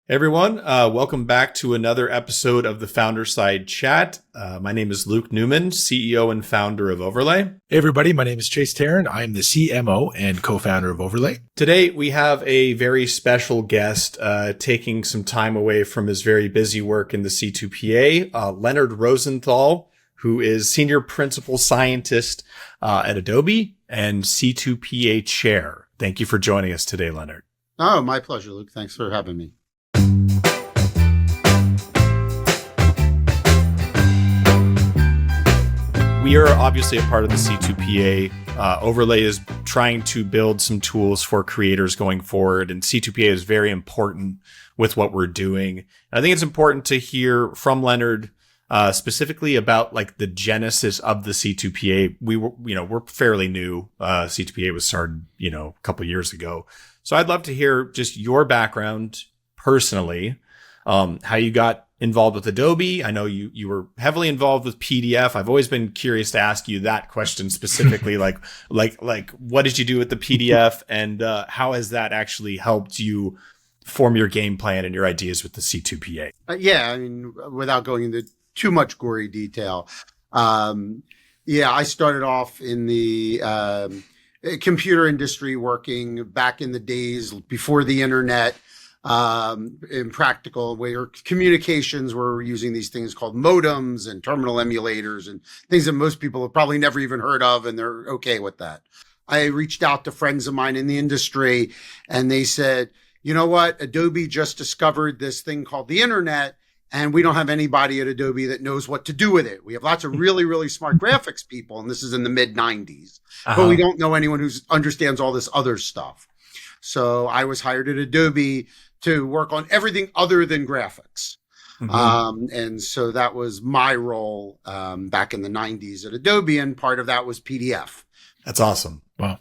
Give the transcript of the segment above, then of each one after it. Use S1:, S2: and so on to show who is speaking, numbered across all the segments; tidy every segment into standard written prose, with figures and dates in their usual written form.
S1: Everyone, welcome back to another episode of the Founder Side Chat. My name is Luke Newman, CEO and founder of Overlai.
S2: Hey everybody, my name is Chase Tarrant. I'm the CMO and co-founder of Overlai.
S1: Today we have a very special guest taking some time away from his very busy work in the C2PA, Leonard Rosenthol, who is Senior Principal Scientist at Adobe and C2PA Chair. Thank you for joining us today, Leonard.
S3: Oh, my pleasure, Luke. Thanks for having me.
S1: We are obviously a part of the C2PA. Overlai is trying to build some tools for creators going forward, and C2PA is very important with what we're doing. And I think it's important to hear from Leonard specifically about like the genesis of the C2PA. We're fairly new. C2PA was started, a couple of years ago. So I'd love to hear just your background personally, how you got involved with Adobe. I know you were heavily involved with PDF. I've always been curious to ask you that question specifically, like what did you do with the PDF, and how has that actually helped you form your game plan and your ideas with the C2PA?
S3: Without going into too much gory detail, I started off in the computer industry, working back in the days before the internet. In practical where communications were using these things called modems and terminal emulators and things that most people have probably never even heard of, and they're okay with that. I reached out to friends of mine in the industry and they said, you know what? Adobe just discovered this thing called the internet, and we don't have anybody at Adobe that knows what to do with it. We have lots of really, really smart graphics people, and this is in the mid 90s, but we don't know anyone who understands all this other stuff. So I was hired at Adobe to work on everything other than graphics. Mm-hmm. And so that was my role back in the 90s at Adobe, and part of that was PDF.
S1: That's awesome.
S2: Wow.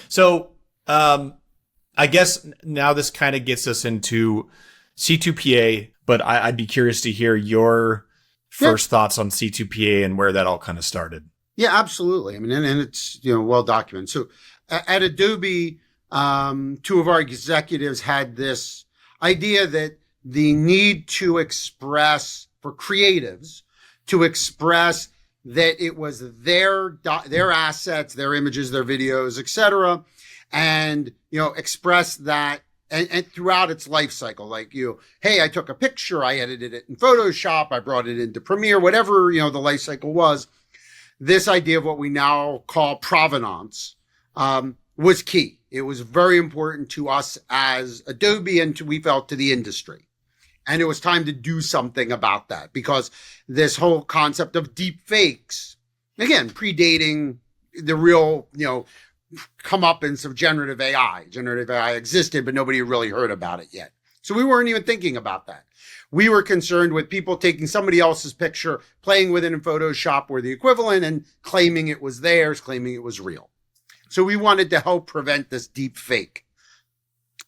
S1: So I guess now this kind of gets us into C2PA, but I'd be curious to hear your first thoughts on C2PA and where that all kind of started.
S3: Yeah, absolutely. I mean, and it's well documented. So at Adobe, two of our executives had this idea that the need to express for creatives to express that it was their assets, their images, their videos, etc., and express that and throughout its life cycle, like hey, I took a picture, I edited it in Photoshop, I brought it into Premiere, whatever the life cycle was. This idea of what we now call provenance was key. It was very important to us as Adobe and we felt to the industry. And it was time to do something about that, because this whole concept of deepfakes, again, predating the real, comeuppance of generative AI. Generative AI existed, but nobody really heard about it yet. So we weren't even thinking about that. We were concerned with people taking somebody else's picture, playing with it in Photoshop or the equivalent, and claiming it was theirs, claiming it was real. So we wanted to help prevent this deep fake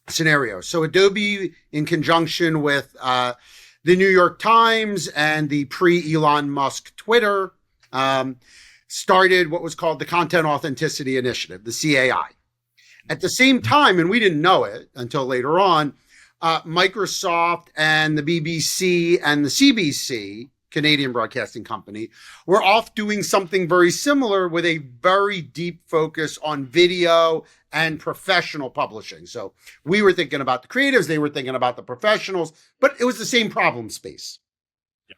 S3: scenario. So Adobe, in conjunction with the New York Times and the pre-Elon Musk Twitter, started what was called the Content Authenticity Initiative, the CAI. At the same time, and we didn't know it until later on, Microsoft and the BBC and the CBC, Canadian Broadcasting Company, were off doing something very similar with a very deep focus on video and professional publishing. So we were thinking about the creatives, they were thinking about the professionals, but it was the same problem space. Yeah.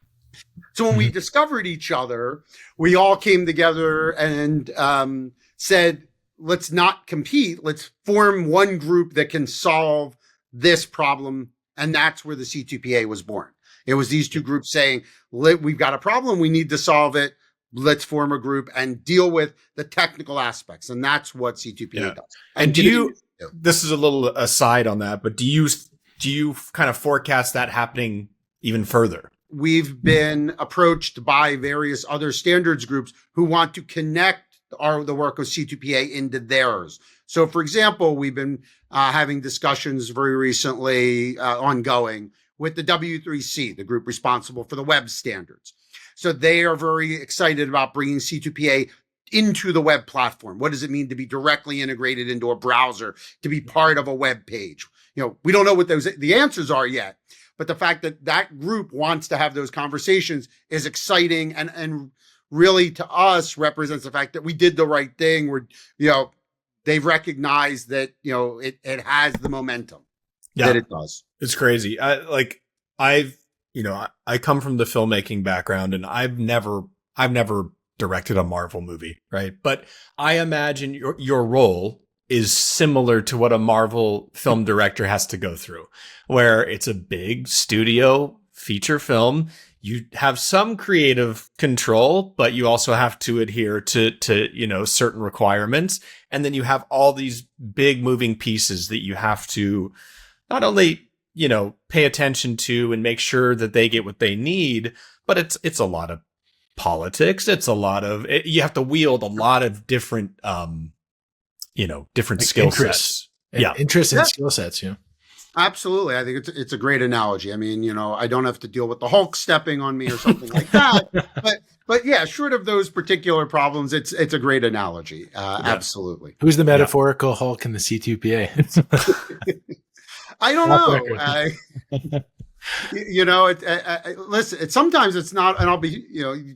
S3: So when we discovered each other, we all came together and said, let's not compete, let's form one group that can solve this problem. And that's where the C2PA was born. It was these two groups saying, we've got a problem, we need to solve it. Let's form a group and deal with the technical aspects. And that's what C2PA does.
S1: And this is a little aside on that, but do you kind of forecast that happening even further?
S3: We've been approached by various other standards groups who want to connect the work of C2PA into theirs. So, for example, we've been having discussions very recently, ongoing, with the W3C, the group responsible for the web standards. So they are very excited about bringing C2PA into the web platform. What does it mean to be directly integrated into a browser, to be part of a web page? we don't know what the answers are yet. But the fact that that group wants to have those conversations is exciting and really to us represents the fact that we did the right thing. We're, they've recognized that, it has the momentum that it does.
S1: It's crazy. I come from the filmmaking background, and I've never directed a Marvel movie, right? But I imagine your role is similar to what a Marvel film director has to go through, where it's a big studio feature film. You have some creative control, but you also have to adhere to certain requirements. And then you have all these big moving pieces that you have to not only, pay attention to and make sure that they get what they need, but it's a lot of politics. It's a lot of, you have to wield a lot of different, different skill sets.
S2: Interests and skill sets. Yeah.
S3: Absolutely. I think it's a great analogy. I mean, I don't have to deal with the Hulk stepping on me or something like that. But yeah, short of those particular problems, it's a great analogy. Absolutely.
S2: Who's the metaphorical Hulk in the C2PA?
S3: I don't know. Listen, sometimes it's not, and I'll be,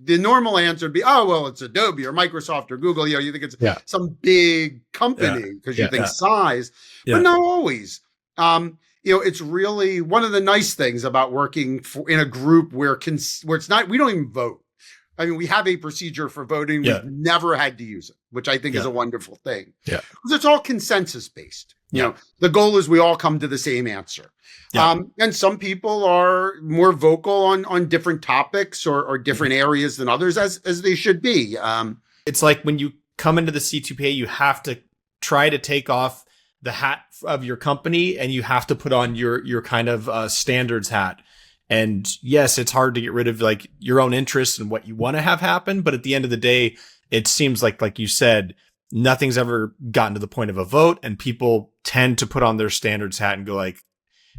S3: the normal answer would be, oh, well, it's Adobe or Microsoft or Google. You think it's some big company because you think size, but not always. It's really one of the nice things about working in a group where it's not, we don't even vote. I mean, we have a procedure for voting. We've never had to use it, which I think is a wonderful thing. Yeah. Because it's all consensus based. The goal is we all come to the same answer. And some people are more vocal on different topics or different areas than others, as they should be.
S1: It's like when you come into the C2PA, you have to try to take off the hat of your company and you have to put on your kind of standards hat. And yes, it's hard to get rid of like your own interests and what you want to have happen. But at the end of the day, it seems like you said, nothing's ever gotten to the point of a vote, and people tend to put on their standards hat and go like,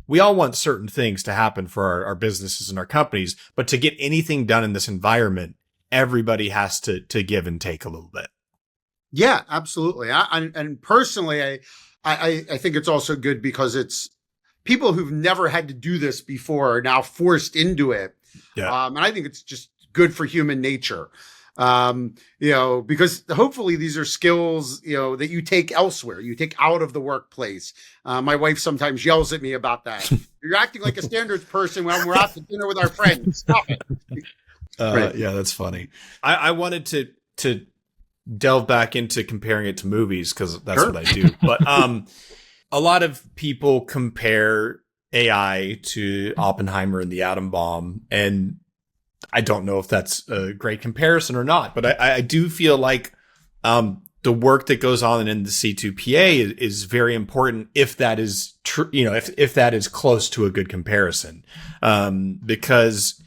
S1: we all want certain things to happen for our businesses and our companies, but to get anything done in this environment, everybody has to give and take a little bit.
S3: Yeah, absolutely. And personally, I think it's also good because it's people who've never had to do this before are now forced into it. Yeah. And I think it's just good for human nature. Because hopefully these are skills, that you take elsewhere, you take out of the workplace. My wife sometimes yells at me about that. You're acting like a standards person when we're out to dinner with our friends. Stop it.
S1: Right. Yeah, that's funny. I wanted to delve back into comparing it to movies because that's what I do. But a lot of people compare AI to Oppenheimer and the atom bomb, and I don't know if that's a great comparison or not, but I do feel like the work that goes on in the C2PA is very important if that is true, if that is close to a good comparison. Because,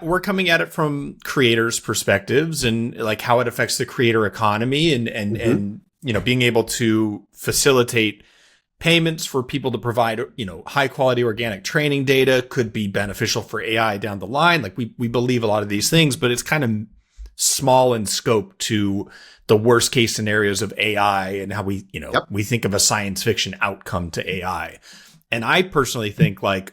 S1: we're coming at it from creators' perspectives and like how it affects the creator economy and being able to facilitate payments for people to provide, high quality organic training data could be beneficial for AI down the line. Like we believe a lot of these things, but it's kind of small in scope to the worst case scenarios of AI and how we, we think of a science fiction outcome to AI. And I personally think like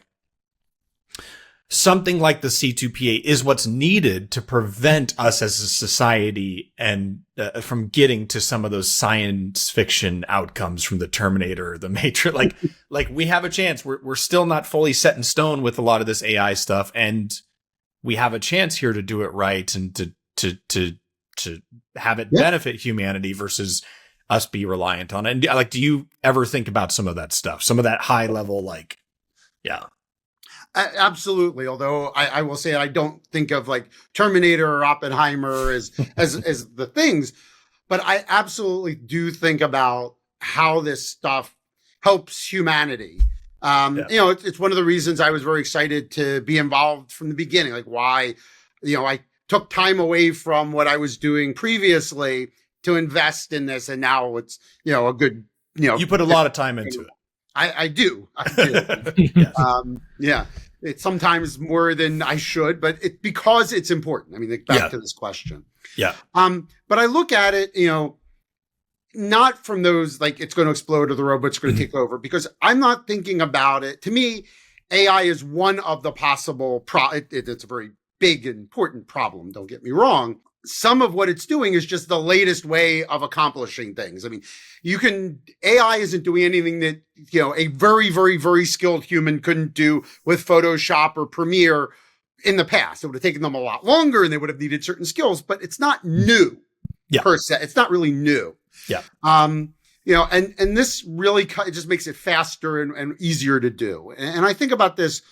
S1: something like the C2PA is what's needed to prevent us as a society and from getting to some of those science fiction outcomes from the Terminator, the Matrix. Like we have a chance. We're still not fully set in stone with a lot of this AI stuff, and we have a chance here to do it right and to have it benefit humanity versus us be reliant on it. And like, do you ever think about some of that stuff, some of that high level, like, yeah.
S3: Absolutely. Although I will say I don't think of like Terminator or Oppenheimer as the things, but I absolutely do think about how this stuff helps humanity. It's one of the reasons I was very excited to be involved from the beginning. Like why, I took time away from what I was doing previously to invest in this, and now it's a good.
S1: You put a lot of time into it.
S3: I do.
S1: Yes.
S3: It's sometimes more than I should, but because it's important. I mean, back to this question.
S1: Yeah.
S3: But I look at it, not from those like it's going to explode or the robot's going to take over, because I'm not thinking about it. To me, AI is one of the possible it's a very big and important problem. Don't get me wrong. Some of what it's doing is just the latest way of accomplishing things. I mean, AI isn't doing anything that, a very, very, very skilled human couldn't do with Photoshop or Premiere in the past. It would have taken them a lot longer and they would have needed certain skills, but it's not new per se. It's not really new.
S1: Yeah.
S3: And this really it just makes it faster and easier to do. And I think about this,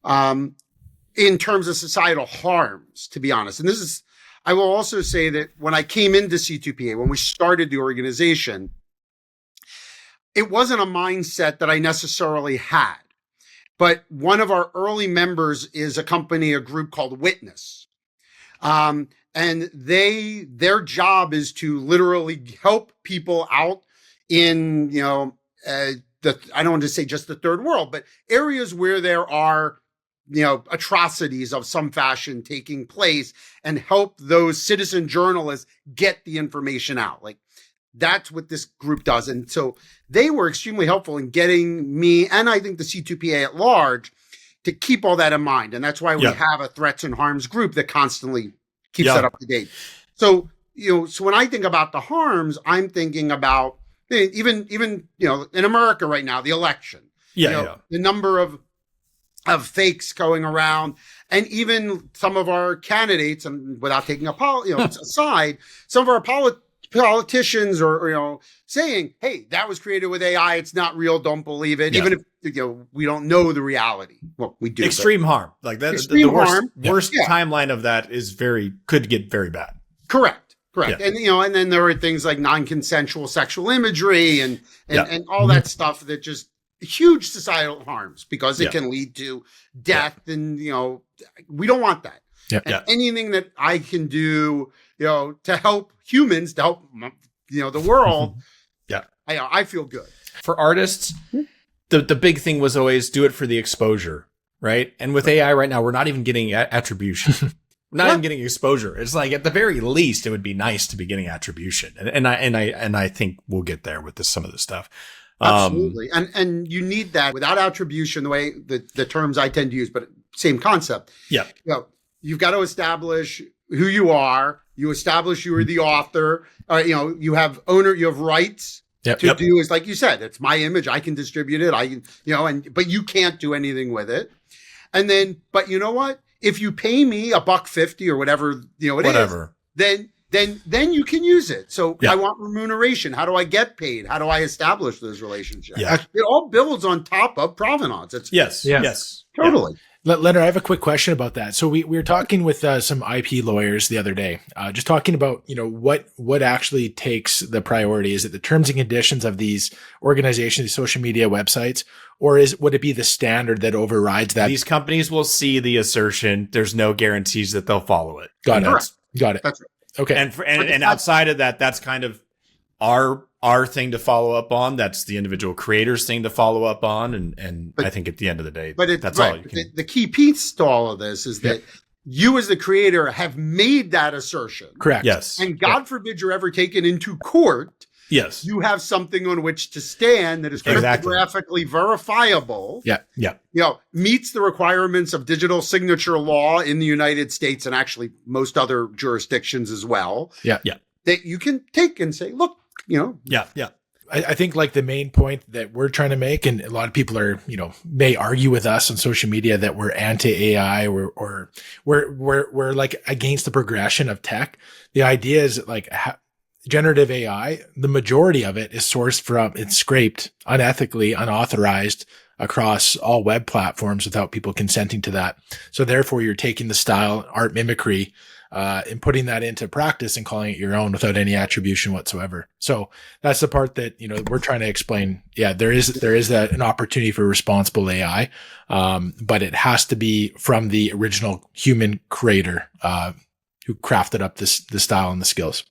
S3: in terms of societal harms, to be honest. And I will also say that when I came into C2PA, when we started the organization, it wasn't a mindset that I necessarily had. But one of our early members is a group called Witness. And their job is to literally help people out in, I don't want to say just the third world, but areas where there are, atrocities of some fashion taking place, and help those citizen journalists get the information out. Like, that's what this group does. And so they were extremely helpful in getting me, and I think the C2PA at large, to keep all that in mind. And that's why we have a threats and harms group that constantly keeps that up to date. So, so when I think about the harms, I'm thinking about even, in America right now, the election, the number of fakes going around, and even some of our candidates, and without taking aside, some of our politicians or saying, hey, that was created with AI, it's not real, don't believe it, even if we don't know the reality. Well, we do.
S1: Extreme harm, like that. The worst timeline of that could get very bad.
S3: Correct. And and then there are things like non-consensual sexual imagery and all that stuff that just huge societal harms, because it can lead to death, and we don't want that. Anything that I can do to help humans, to help the world, I feel good.
S1: For artists, the big thing was always do it for the exposure, right? And with AI right now, we're not even getting attribution. We're not even getting exposure. It's like, at the very least, it would be nice to be getting attribution, and I think we'll get there with some of this stuff.
S3: Absolutely. And you need that. Without attribution, the way the terms I tend to use, but same concept. Yeah. You've got to establish who you are. You establish you are the author. You have rights to do, is like you said, it's my image. I can distribute it. But you can't do anything with it. And then, but you know what? If you pay me $1.50 or whatever, then you can use it. So I want remuneration. How do I get paid? How do I establish those relationships? Yeah. It all builds on top of provenance.
S1: Yes.
S3: Totally.
S2: Leonard, I have a quick question about that. So we were talking with some IP lawyers the other day, just talking about, what actually takes the priority. Is it the terms and conditions of these organizations, these social media websites, or would it be the standard that overrides that?
S1: These companies will see the assertion. There's no guarantees that they'll follow it.
S2: Got it.
S3: That's right.
S2: Okay.
S1: And outside of that, that's kind of our thing to follow up on. That's the individual creator's thing to follow up on. And I think at the end of the day, that's all you can.
S3: The key piece to all of this is that you as the creator have made that assertion.
S2: Correct.
S1: Yes.
S3: And God forbid you're ever taken into court.
S1: Yes.
S3: You have something on which to stand that is cryptographically verifiable. Meets the requirements of digital signature law in the United States, and actually most other jurisdictions as well. That you can take and say, look,
S2: I think like the main point that we're trying to make, and a lot of people are, may argue with us on social media that we're anti-AI or we're like against the progression of tech. The idea is like generative AI, the majority of it is sourced from, it's scraped unethically, unauthorized across all web platforms without people consenting to that. So therefore you're taking the style, art mimicry, and putting that into practice and calling it your own without any attribution whatsoever. So that's the part that, we're trying to explain. Yeah, there is an opportunity for responsible AI. But it has to be from the original human creator, who crafted up the style and the skills.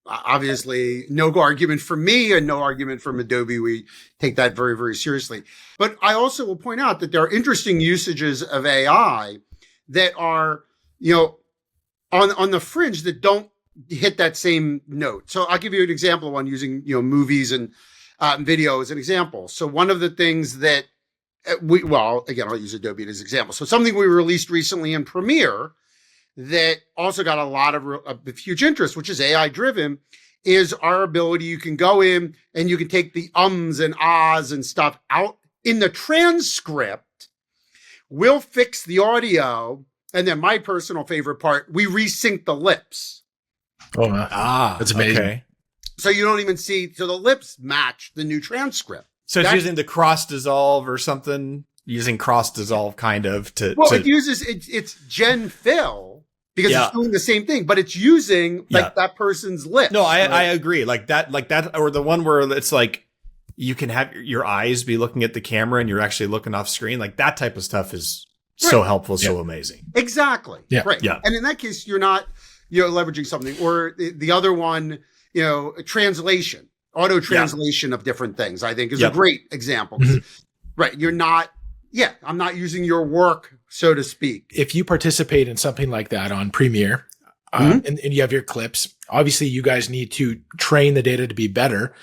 S3: Obviously, no argument from me and no argument from Adobe. We take that very, very seriously. But I also will point out that there are interesting usages of AI that are, on the fringe that don't hit that same note. So I'll give you an example of one using, movies and video as an example. So one of the things that again, I'll use Adobe as an example. So something we released recently in Premiere that also got a lot of huge interest, which is AI driven, is our ability. You can go in and you can take the ums and ahs and stuff out in the transcript. We'll fix the audio. And then my personal favorite part, we resync the lips.
S2: Oh, that's amazing. Okay.
S3: So you don't even see, so the lips match the new transcript.
S1: So it's using the cross dissolve or something, using cross dissolve kind of to.
S3: Well, it uses, it's Gen Fill because it's doing the same thing, but it's using like that person's lips.
S1: No, I agree. Like that, or the one where it's like you can have your eyes be looking at the camera and you're actually looking off screen. Like that type of stuff is so helpful, so amazing.
S3: Exactly.
S2: Yeah.
S3: Right.
S1: Yeah.
S3: And in that case, you're not, leveraging something, or the other one, translation, auto translation of different things, I think is a great example. Right. You're not, I'm not using your work, so to speak.
S2: If you participate in something like that on Premiere, and you have your clips, obviously you guys need to train the data to be better.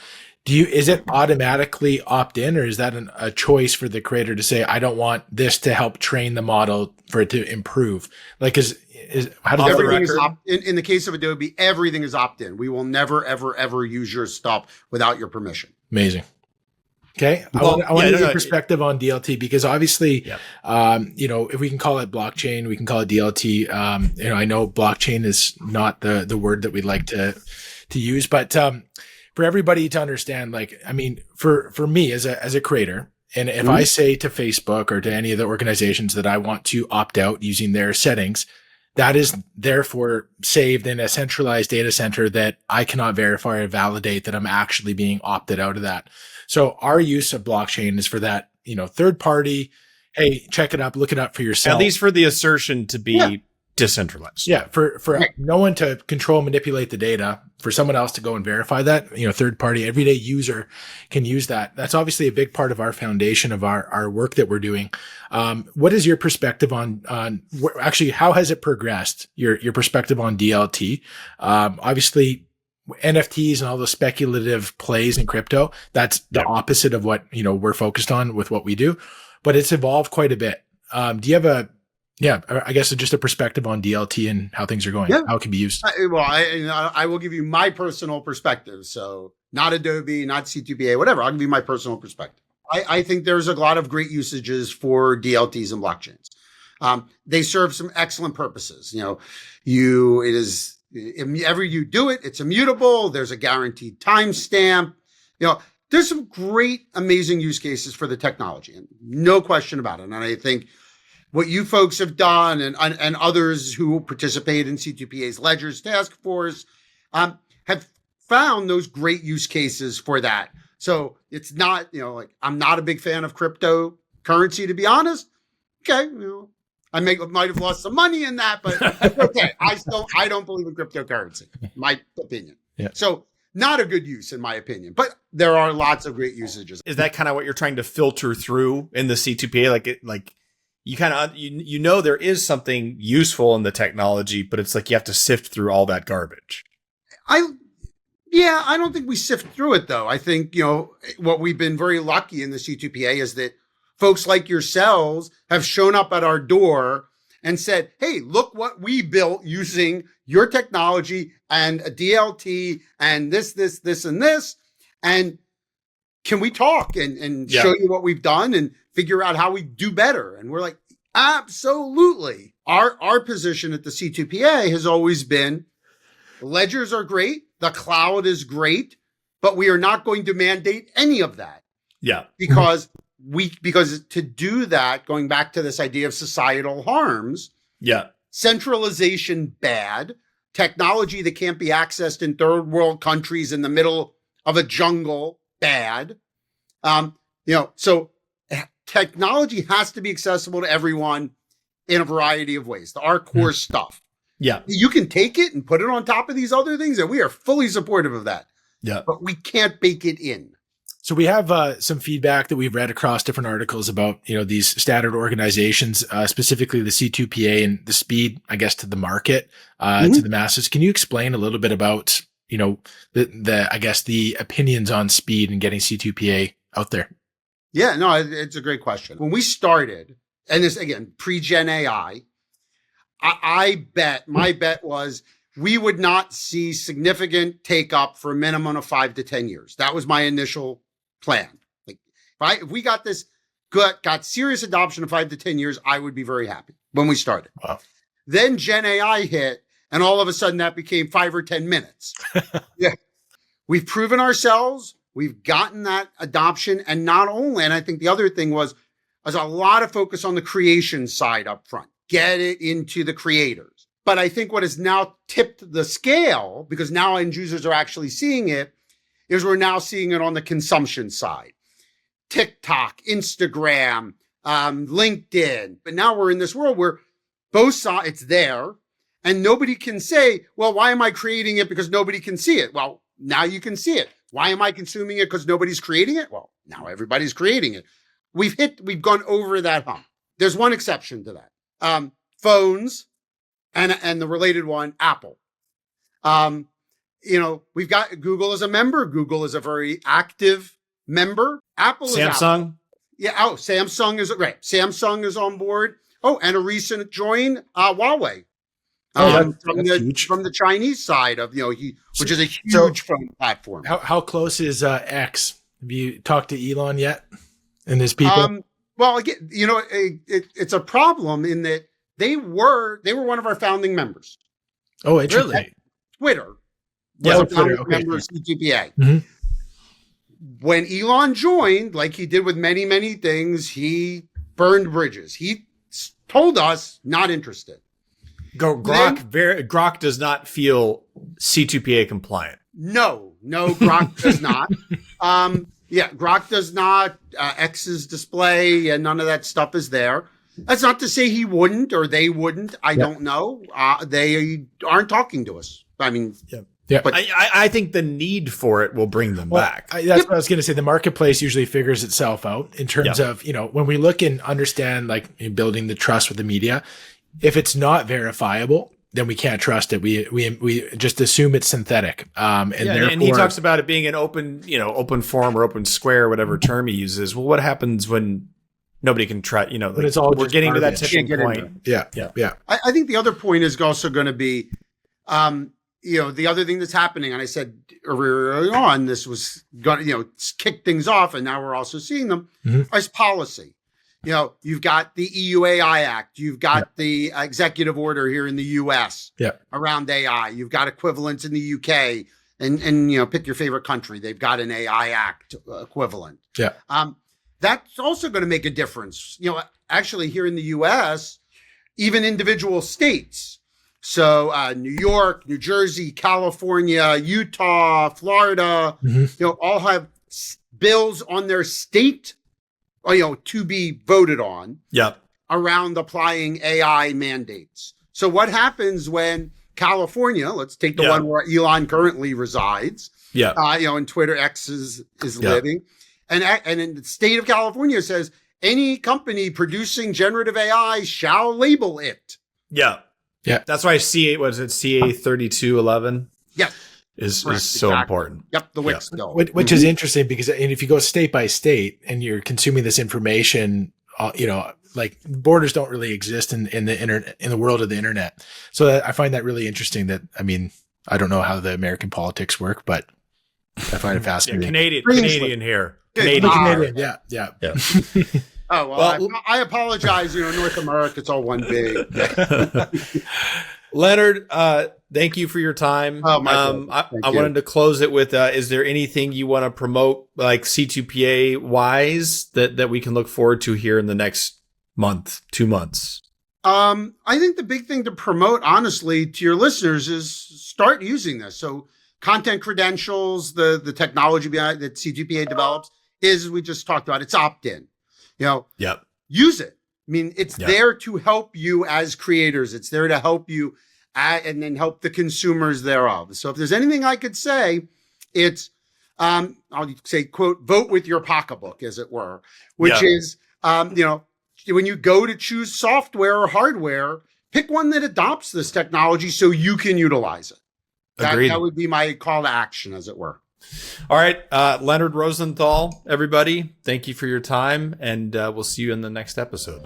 S2: Is it automatically opt in, or is that a choice for the creator to say, I don't want this to help train the model for it to improve? Like, how does
S3: everything is in the case of Adobe, everything is opt in. We will never, ever, ever use your stuff without your permission.
S2: Amazing. Okay. I want to get your perspective on DLT, because obviously, if we can call it blockchain, we can call it DLT. I know blockchain is not the word that we'd like to use, but, for everybody to understand, for me as a creator, and if I say to Facebook or to any of the organizations that I want to opt out using their settings, that is therefore saved in a centralized data center that I cannot verify or validate that I'm actually being opted out of that. So our use of blockchain is for that, third party. Hey, check it up, look it up for yourself.
S1: At least for the assertion to be decentralized.
S2: Yeah. For no one to control, manipulate the data, for someone else to go and verify that, third party, everyday user can use that. That's obviously a big part of our foundation of our work that we're doing. What is your perspective on actually, how has it progressed? Your perspective on DLT? Obviously NFTs and all the speculative plays in crypto, that's the opposite of what, we're focused on with what we do, but it's evolved quite a bit. Do you have I guess just a perspective on DLT and how things are going, how it can be used?
S3: I will give you my personal perspective. So not Adobe, not C2PA, whatever. I'll give you my personal perspective. I think there's a lot of great usages for DLTs and blockchains. They serve some excellent purposes. Whenever you do it, it's immutable. There's a guaranteed timestamp. There's some great, amazing use cases for the technology, and no question about it. And I think what you folks have done and others who participate in C2PA's Ledgers task force have found those great use cases for that. So it's not, I'm not a big fan of cryptocurrency, to be honest. Okay. I might have lost some money in that, but okay. I don't believe in cryptocurrency, my opinion.
S2: Yeah.
S3: So not a good use in my opinion, but there are lots of great usages.
S1: Is that kind of what you're trying to filter through in the C2PA? You kind of, there is something useful in the technology, but it's like you have to sift through all that garbage.
S3: I don't think we sift through it though. I think, what we've been very lucky in the C2PA is that folks like yourselves have shown up at our door and said, hey, look what we built using your technology and a DLT and this, and this. And can we talk and show you what we've done and figure out how we do better? And we're like, absolutely. Our position at the C2PA has always been, ledgers are great. The cloud is great, but we are not going to mandate any of that.
S1: Yeah.
S3: Because to do that, going back to this idea of societal harms.
S1: Yeah.
S3: Centralization, bad. Technology that can't be accessed in third world countries in the middle of a jungle, bad. So technology has to be accessible to everyone in a variety of ways. Our core stuff.
S1: Yeah.
S3: You can take it and put it on top of these other things, and we are fully supportive of that.
S1: Yeah.
S3: But we can't bake it in.
S2: So we have some feedback that we've read across different articles about, these standard organizations, specifically the C2PA and the speed, I guess, to the market, to the masses. Can you explain a little bit about, the opinions on speed and getting C2PA out there?
S3: Yeah, no, it's a great question. When we started, and this again, pre-Gen AI, my bet was we would not see significant take up for a minimum of 5 to 10 years. That was my initial plan. Like, if we got this, got serious adoption of 5 to 10 years, I would be very happy when we started.
S2: Wow.
S3: Then Gen AI hit, and all of a sudden that became 5 or 10 minutes. Yeah. We've proven ourselves. We've gotten that adoption. And not only, and I think the other thing was a lot of focus on the creation side up front. Get it into the creators. But I think what has now tipped the scale, because now end users are actually seeing it, is we're now seeing it on the consumption side. TikTok, Instagram, LinkedIn. But now we're in this world where both sides, it's there, and nobody can say, well, why am I creating it? Because nobody can see it. Well, now you can see it. Why am I consuming it? Because nobody's creating it? Well, now everybody's creating it. We've gone over that hump. There's one exception to that. Phones and the related one, Apple. We've got Google as a member. Google is a very active member. Apple is
S1: Samsung.
S3: Apple. Yeah. Oh, Samsung is right. Samsung is on board. Oh, and a recent join, Huawei. From the Chinese side of, which is a huge phone platform.
S2: How close is X? Have you talked to Elon yet and his people?
S3: Well, again, it's a problem in that they were one of our founding members.
S2: Oh, really?
S3: Twitter.
S2: Yeah,
S3: Twitter. Okay. Member of C2PA. Mm-hmm. When Elon joined, like he did with many, many things, he burned bridges. He told us not interested.
S1: Grok does not feel C2PA compliant.
S3: No, Grok does not. Grok does not. X's display and none of that stuff is there. That's not to say he wouldn't or they wouldn't. I don't know. They aren't talking to us. I mean,
S2: yeah.
S1: But I think the need for it will bring them back.
S2: That's what I was going to say. The marketplace usually figures itself out in terms of, when we look and understand, like building the trust with the media, if it's not verifiable, then we can't trust it. We just assume it's synthetic. And
S1: he talks about it being an open forum or open square, whatever term he uses. Well, what happens when nobody can try,
S2: but it's all
S1: we're getting to that tipping point.
S2: Yeah.
S3: I think the other point is also going to be, the other thing that's happening, and I said early on, this was going to, kick things off, and now we're also seeing them, is policy. You've got the EU AI Act. You've got the executive order here in the US around AI. You've got equivalents in the UK and pick your favorite country. They've got an AI Act equivalent.
S2: Yeah.
S3: That's also going to make a difference. Actually here in the US, even individual states. So, New York, New Jersey, California, Utah, Florida, all have bills on their state to be voted on around applying AI mandates. So what happens when California, let's take the one where Elon currently resides, and Twitter X is living, and in the state of California says any company producing generative AI shall label it.
S1: Yeah. That's why CA 3211?
S3: Yeah.
S1: Is so important.
S3: Yep, the WIX bill.
S2: Which is interesting because if you go state by state and you're consuming this information, like borders don't really exist in the internet, in the world of the internet. So I find that really interesting. I don't know how the American politics work, but I find it fascinating.
S1: Canadian here.
S2: Canadian. Yeah.
S3: Oh, well, I apologize. North America, it's all one big.
S1: Leonard, thank you for your time.
S3: Oh,
S1: I wanted to close it with, is there anything you want to promote, like C2PA wise, that we can look forward to here in the next month, 2 months?
S3: I think the big thing to promote, honestly, to your listeners is start using this. So content credentials, the technology behind that C2PA develops is, we just talked about, it's opt-in. Use it. I mean, it's there to help you as creators. It's there to help you and then help the consumers thereof. So if there's anything I could say, it's I'll say, quote, vote with your pocketbook, as it were, which is, when you go to choose software or hardware, pick one that adopts this technology so you can utilize it. That would be my call to action, as it were.
S1: All right. Leonard Rosenthol, everybody, thank you for your time, and we'll see you in the next episode.